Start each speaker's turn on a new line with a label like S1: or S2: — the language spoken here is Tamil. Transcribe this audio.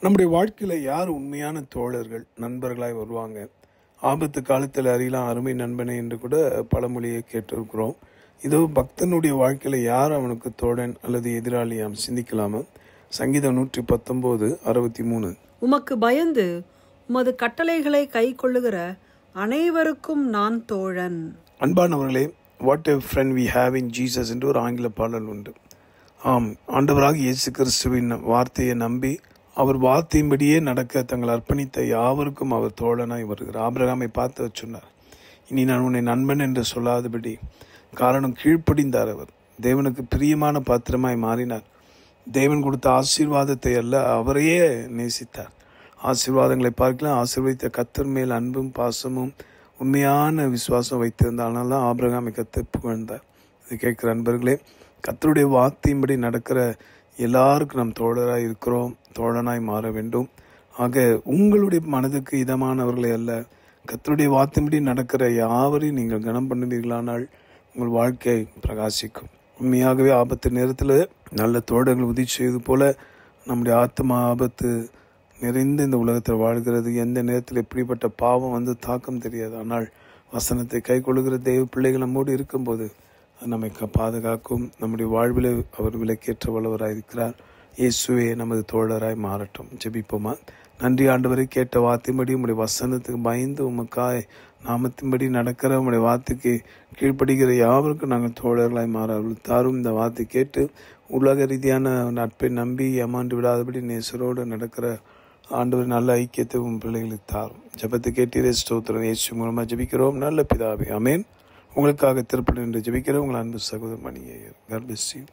S1: நம்முடைய வாழ்க்கையில் யார் உண்மையான தோழர்கள் நண்பர்களாய் வருவாங்க? ஆபத்து காலத்தில் அறியலாம் அருமை நண்பனை என்று கூட பழமொழியை கேட்டிருக்கிறோம். இதோ பக்தனுடைய வாழ்க்கையில் யார் அவனுக்கு தோழன் அல்லது எதிராளியாம் சிந்திக்கலாமா? சங்கீதம் 119:63.
S2: உமக்கு பயந்து உமது கட்டளைகளை கை கொள்ளுகிற அனைவருக்கும் நான் தோழன்.
S1: அன்பானவர்களே, what a friend we have in Jesus என்று ஒரு ஆங்கில பாடல் உண்டு. ஆம், ஆண்டவராக இயேசு கிறிஸ்துவின் வார்த்தையை நம்பி அவர் வார்த்தையின்படியே நடக்க தங்கள் அர்ப்பணித்த யாவருக்கும் அவர் தோழனாய் வருகிறார். ஆபிரகாமை பார்த்து சொன்னார், இனி நான் உன்னை நண்பன் என்று சொல்லாதபடி. காரணம், கீழ்ப்படிந்தார். அவர் தேவனுக்கு பிரியமான பாத்திரமாய் மாறினார். தேவன் கொடுத்த ஆசீர்வாதத்தை அல்ல, அவரையே நேசித்தார். ஆசீர்வாதங்களை பார்க்கலாம், ஆசீர்வதித்த கர்த்தர் மேல் அன்பும் பாசமும் உண்மையான விசுவாசம் வைத்திருந்தால் தான் ஆபிரகாமை கர்த்தர் புகழ்ந்தார். இது கேட்கிற அன்பர்களே, கர்த்தருடைய வார்த்தையின்படி நடக்கிற எல்லாருக்கும் நாம் தோழராய் இருக்கிறோம், தோழனாய் மாற வேண்டும். ஆக உங்களுடைய மனதுக்கு இதமானவர்களை அல்ல, கர்த்தருடைய வார்த்தையின்படி நடக்கிற யாவரையும் நீங்கள் கனம் பண்ணுவீர்களானால் உங்கள் வாழ்க்கை பிரகாசிக்கும். உண்மையாகவே ஆபத்து நேரத்தில் நல்ல தோழர்கள் உதவி செய்வது போல நம்முடைய ஆத்மா ஆபத்து நிறைந்த இந்த உலகத்தில் வாழ்கிறது. எந்த நேரத்தில் எப்படிப்பட்ட பாவம் வந்து தாக்கம் தெரியாது. ஆனால் வசனத்தை கை கொள்ளுகிற தெய்வ பிள்ளைகள் நம்மோடு இருக்கும்போது நம்மை பாதுகாக்கும். நம்முடைய வாழ்வில் அவர் விலக்கேற்ற வல்லவராய் இருக்கிறார். இயேசுவே நமது தோழராய் மாறட்டும். ஜெபிப்போமா? நன்றி ஆண்டவரை, கேட்ட வார்த்தையின்படி உம்முடைய வசனத்துக்கு பயந்து உமக்காய் நாமத்தின்படி நடக்கிற உம்முடைய வார்த்தைக்கு கீழ்ப்படுகிற யாவருக்கும் நாங்கள் தோழர்களாய் மாற தாரும். இந்த வார்த்தை கேட்டு உலக ரீதியான நட்பை நம்பி ஏமாண்டு விடாதபடி நேசரோடு நடக்கிற ஆண்டவர் நல்ல ஐக்கியத்தை உன் பிள்ளைகளுக்கு தாரும். ஜெபத்தை கேட்டீரே, ஸ்தோத்திரம். இயேசு மூலமாக ஜெபிக்கிறோம் நல்ல பிதாவே, ஆமென். உங்களுக்காக திருப்பணி என்று ஜெபிக்கிற உங்கள் அன்பு சகோதரர் மணி ஐயர். God bless you.